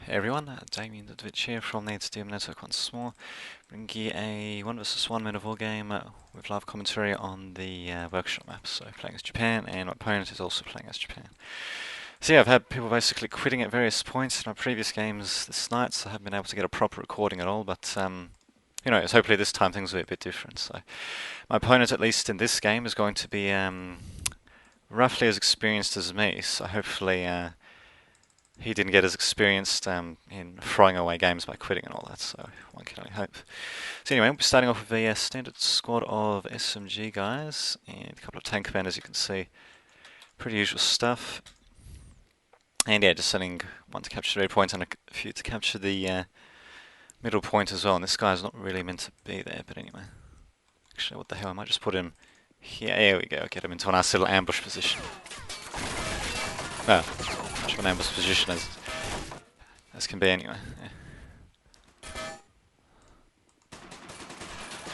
Hey everyone, Damien Dudovich here from the HDM Network once more, bringing you a 1 vs 1 Men of War game with live commentary on the workshop map. So playing as Japan, and my opponent is also playing as Japan. So yeah, I've had people basically quitting at various points in my previous games this night, so I haven't been able to get a proper recording at all, but you know, hopefully this time things will be a bit different. So my opponent, at least in this game, is going to be roughly as experienced as me, so hopefully he didn't get as experienced in throwing away games by quitting and all that, so one can only hope. So anyway, we'll be starting off with a standard squad of SMG guys and a couple of tank men, as you can see. Pretty usual stuff. And yeah, just sending one to capture the red point and a few to capture the middle point as well. And this guy's not really meant to be there, but anyway. Actually, what the hell, I might just put him here. There we go, get him into a nice little ambush position. Well, much of an ambush position as can be anyway.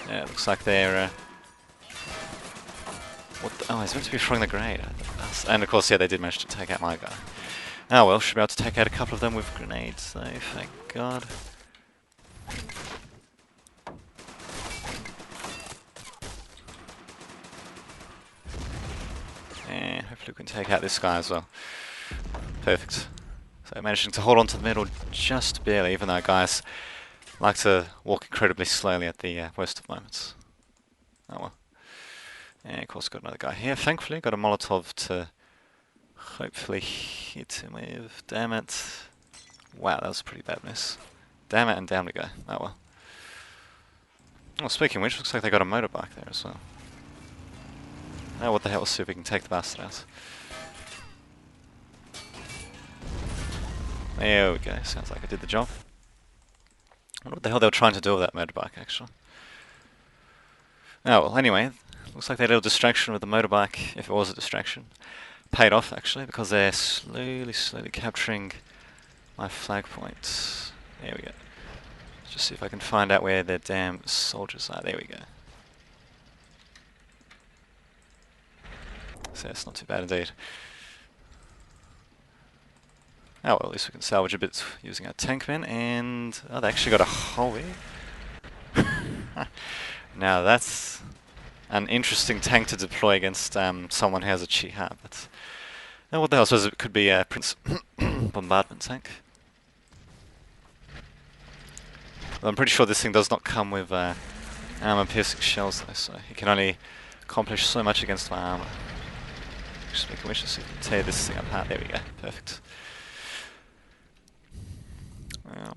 Yeah, it looks like they're... oh, he's meant to be throwing the grenade. And of course, yeah, they did manage to take out my guy. Oh well, should be able to take out a couple of them with grenades, though, thank God. And hopefully we can take out this guy as well. Perfect. So managing to hold on to the middle just barely, even though guys like to walk incredibly slowly at the worst of moments. Oh well. And of course got another guy here, thankfully. Got a Molotov to hopefully hit him with. Damn it. Wow, that was a pretty bad miss. Damn it, and down we go. Oh well. Well, speaking of which, looks like they got a motorbike there as well. Oh, what the hell, let's see if we can take the bastard out. There we go, sounds like I did the job. I wonder what the hell they were trying to do with that motorbike, actually. Oh, well, anyway, looks like that little distraction with the motorbike, if it was a distraction, paid off, actually, because they're slowly capturing my flag point. There we go. Let's just see if I can find out where their damn soldiers are. There we go. So that's not too bad indeed. Oh well, at least we can salvage a bit using our tank men, and oh, they actually got a Hoey. Now that's an interesting tank to deploy against someone who has a Chiha, but oh, what the hell, I suppose it could be a Prince bombardment tank. Well, I'm pretty sure this thing does not come with armor-piercing shells though, so it can only accomplish so much against my armor. Just make a wish to tear this thing apart. There we go, perfect.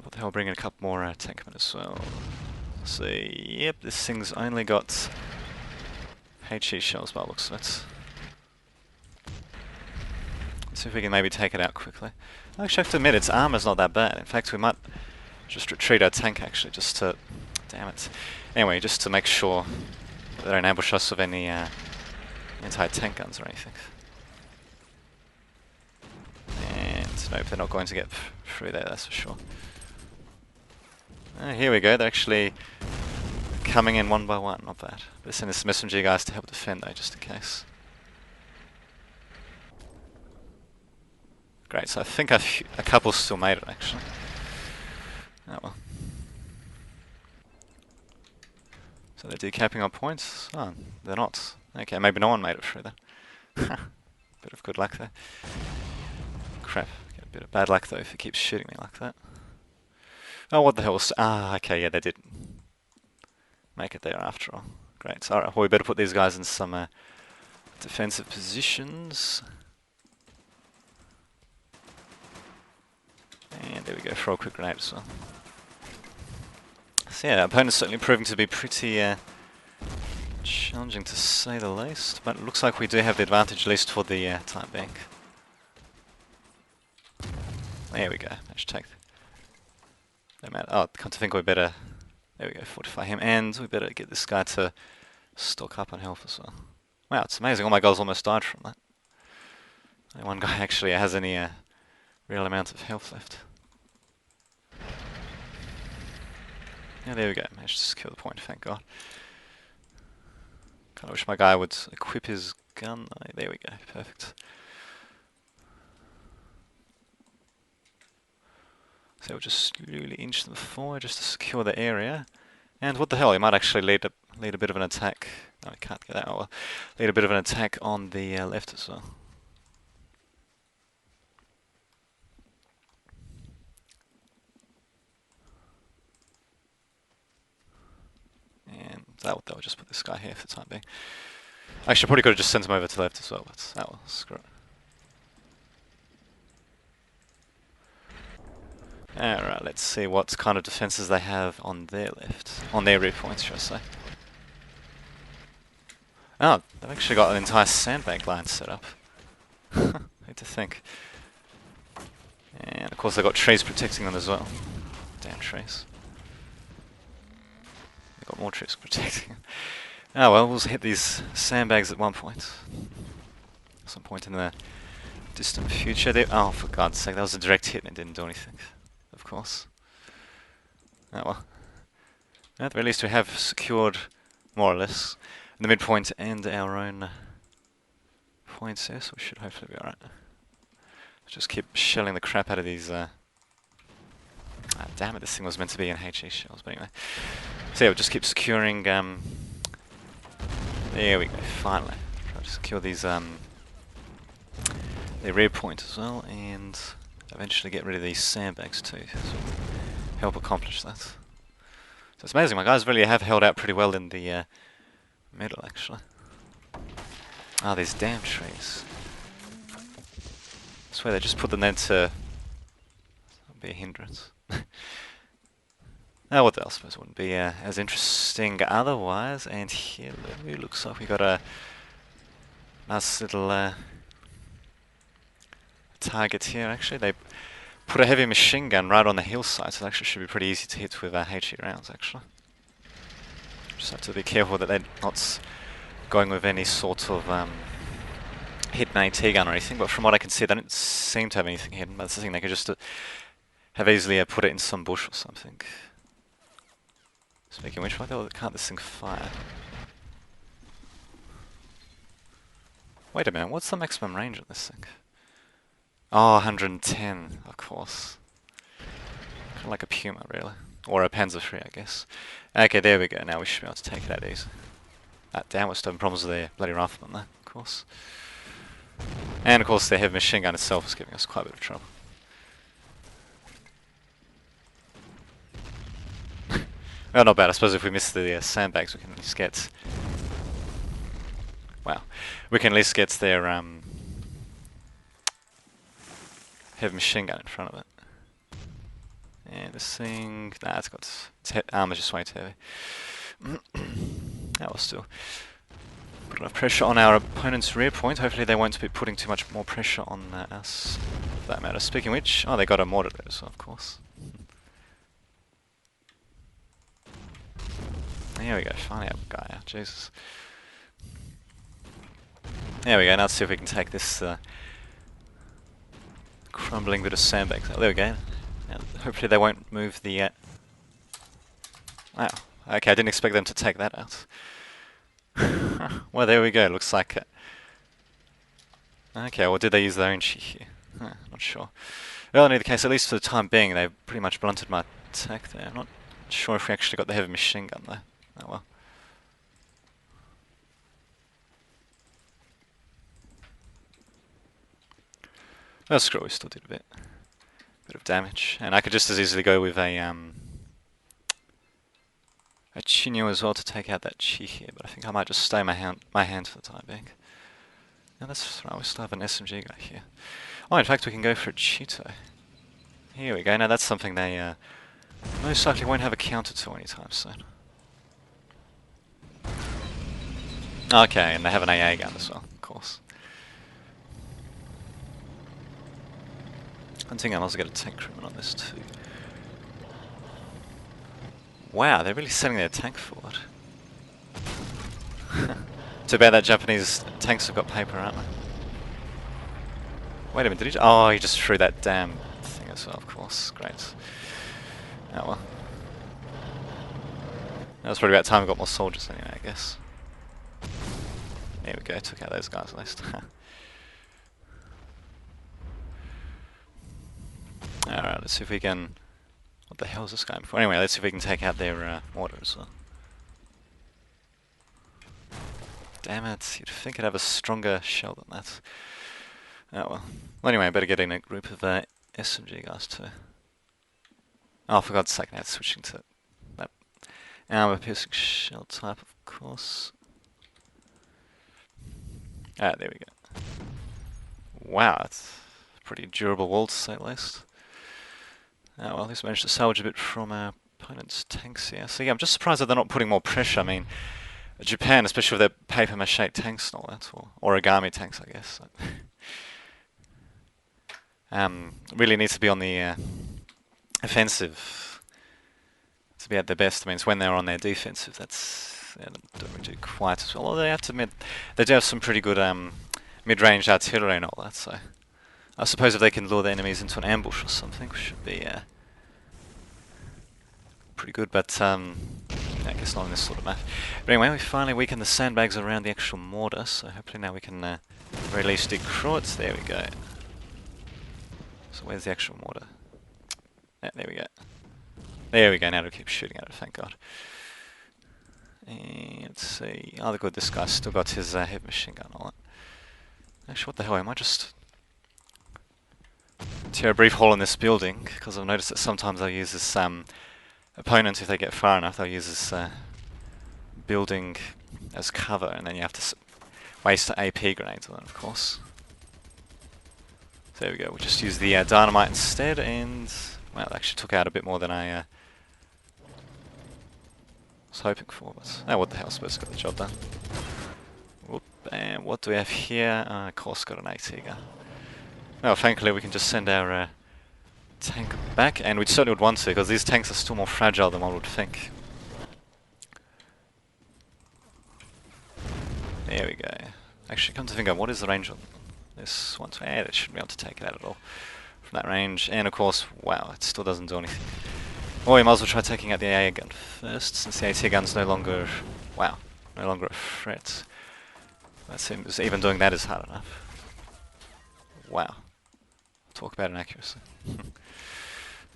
What the hell, bring in a couple more tankmen as well. So, yep, this thing's only got HE shells by the looks of it. Let's see if we can maybe take it out quickly. Actually, I have to admit, its armor's not that bad. In fact, we might just retreat our tank, actually, just to... Damn it. Anyway, just to make sure that they don't ambush us with any anti-tank guns or anything. And nope, they're not going to get through there, that's for sure. Here we go, they're actually coming in one by one, not bad. But send some SMG guys to help defend though, just in case. Great, so I think a couple still made it actually. Oh well. So they're decapping on points? Oh, they're not. Okay, maybe no one made it through then. Bit of good luck there. Crap, get a bit of bad luck though if he keeps shooting me like that. Oh, what the hell was... Ah, okay, yeah, they did make it there after all. Great, alright, well we better put these guys in some defensive positions. And there we go, throw a quick grenade as well. So yeah, our opponent's certainly proving to be pretty challenging to say the least, but it looks like we do have the advantage at least for the time being. There we go, managed to take them out. Oh, come to think we better, there we go, fortify him, and we better get this guy to stock up on health as well. Wow, it's amazing, all my guys almost died from that. Only one guy actually has any real amount of health left. Yeah, there we go, managed to secure the point, thank God. Kinda wish my guy would equip his gun. Oh, there we go, perfect. So we'll just slowly inch them forward just to secure the area. And what the hell, he might actually lead a bit of an attack. No, I can't get that. Oh, well, lead a bit of an attack on the left as well. And they'll just put this guy here for the time being. Actually, I probably could have just sent him over to the left as well, but oh well, screw it. Alright, let's see what kind of defences they have on their left. On their rear points, should I say. Oh, they've actually got an entire sandbank line set up. Hate to think. And of course they've got trees protecting them as well. Damn trees. They've got more trees protecting them. Oh well, we'll hit these sandbags at one point. Some point in the distant future. Oh, for God's sake, that was a direct hit and it didn't do anything. Of course. Oh well. At the very least we have secured, more or less, the midpoint and our own points here, so we should hopefully be alright. Just keep shelling the crap out of these, damn it, this thing was meant to be in HE shells, but anyway. So yeah, we'll just keep securing, there we go, finally. Try to secure these, their rear point as well, and eventually get rid of these sandbags too, so help accomplish that. So it's amazing, my guys really have held out pretty well in the middle actually. Ah, these damn trees. I swear they just put them there to be a hindrance. Oh, what else? I suppose wouldn't be as interesting otherwise. And here it looks like we got a nice little target here actually. They put a heavy machine gun right on the hillside, so it actually should be pretty easy to hit with HE rounds actually. Just have to be careful that they're not going with any sort of hidden AT gun or anything, but from what I can see they don't seem to have anything hidden, but that's the thing, they could just have easily put it in some bush or something. Speaking of which, why the hell can't this thing fire? Wait a minute, what's the maximum range on this thing? Oh, 110, of course. Kind of like a Puma, really. Or a Panzer III, I guess. Okay, there we go, now we should be able to take it out easy. Damn, we're still having problems with the bloody rifleman there, of course. And of course the heavy machine gun itself is giving us quite a bit of trouble. Well, not bad. I suppose if we miss the sandbags, we can at least get... Wow. We can at least get their heavy machine gun in front of it. And this thing... Nah, it's got... Its armor's just way too heavy. That will still put enough pressure on our opponent's rear point. Hopefully they won't be putting too much more pressure on us, for that matter. Speaking of which... Oh, they got a mortar there as well, of course. There we go, finally have a guy out, Jesus. There we go, now let's see if we can take this crumbling bit of sandbags out. There we go. And hopefully they won't move the... Wow, okay, I didn't expect them to take that out. Well, there we go, looks like it. Okay, well, did they use their own cheat here? Not sure. Well, in either case, at least for the time being, they've pretty much blunted my attack there. I'm not sure if we actually got the heavy machine gun though. Oh well. Oh screw it, we still did a bit of damage. And I could just as easily go with a Chinyo as well to take out that Chi here, but I think I might just stay my hand for the time being. Yeah, that's right, we still have an SMG guy here. Oh, in fact we can go for a Cheeto. Here we go, now that's something they most likely won't have a counter to anytime soon. Okay, and they have an AA gun as well, of course. I think I'll also get a tank crewman on this too. Wow, they're really setting their tank forward. Too bad that Japanese tanks have got paper, aren't they? Wait a minute, did he... Oh, he just threw that damn thing as well, of course. Great. Oh well. That was probably about time we got more soldiers anyway, I guess. There we go, took out those guys at least. Alright, let's see if we can What the hell is this going for? Anyway, let's see if we can take out their mortar as well. Damn it, you'd think I'd have a stronger shell than that. Oh well. Well anyway, I better get in a group of SMG guys too. Oh, for God's sake, now switching to that armor-piercing shell type, of course. Ah, there we go. Wow, that's a pretty durable wall to say the least. Oh well, at least managed to salvage a bit from our opponent's tanks here. So yeah, I'm just surprised that they're not putting more pressure. I mean, Japan, especially with their paper-mache tanks and all that, or origami tanks, I guess. Really needs to be on the offensive to be at their best. I mean, it's when they're on their defensive that's they don't really do quite as well. Although they have to admit, they do have some pretty good mid-range artillery and all that. So I suppose if they can lure the enemies into an ambush or something, which should be pretty good. But I guess not in this sort of map. But anyway, we finally weakened the sandbags around the actual mortar, so hopefully now we can release decrew it. There we go. So where's the actual mortar? Yeah, there we go. There we go, now to keep shooting at it, thank God. And let's see. Oh, good, this guy's still got his heavy machine gun on it. Actually, what the hell, I might just tear a brief hole in this building, because I've noticed that sometimes they'll use this opponent, if they get far enough, they'll use this building as cover, and then you have to waste the AP grenades on it, of course. So there we go, we'll just use the dynamite instead, and well, it actually took out a bit more than I was hoping for, but oh, what the hell, I suppose got the job done. Whoop, and what do we have here? Of course got an AT gun. Well, thankfully we can just send our tank back, and we certainly would want to, because these tanks are still more fragile than one would think. There we go. Actually, come to think of what is the range on this one? They shouldn't be able to take it out at all from that range. And of course, wow, it still doesn't do anything. Or we might as well try taking out the AA gun first, since the AT gun's no longer, wow, no longer a threat. That seems, even doing that is hard enough. Wow. Talk about inaccuracy.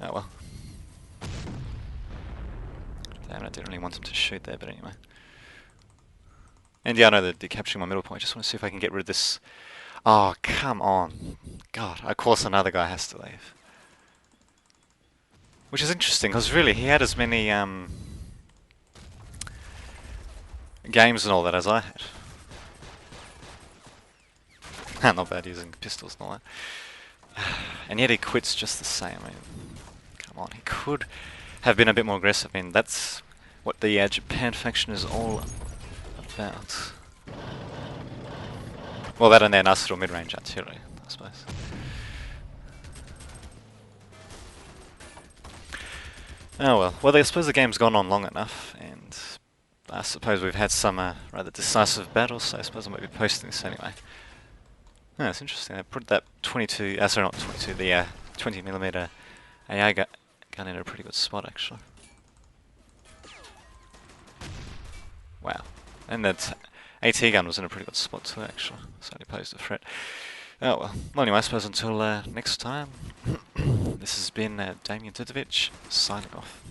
Oh well. Damn it, I didn't really want him to shoot there, but anyway. And yeah, I know that they're capturing my middle point. I just want to see if I can get rid of this. Oh, come on. God, of course another guy has to leave. Which is interesting, because really, he had as many games and all that as I had. Not bad using pistols and all that. And yet he quits just the same. I mean, come on, he could have been a bit more aggressive. I mean, that's what the Japan faction is all about. Well, that and their nice little mid-range artillery, I suppose. Oh well. Well, I suppose the game's gone on long enough, and I suppose we've had some rather decisive battles, so I suppose I might be posting this anyway. Oh, that's interesting. They put that 22, sorry, not 22, the 20mm AI gun in a pretty good spot, actually. Wow. And that AT gun was in a pretty good spot too, actually. So it posed a threat. Oh well. Well, anyway, I suppose until next time, this has been Damien Titovic, signing off.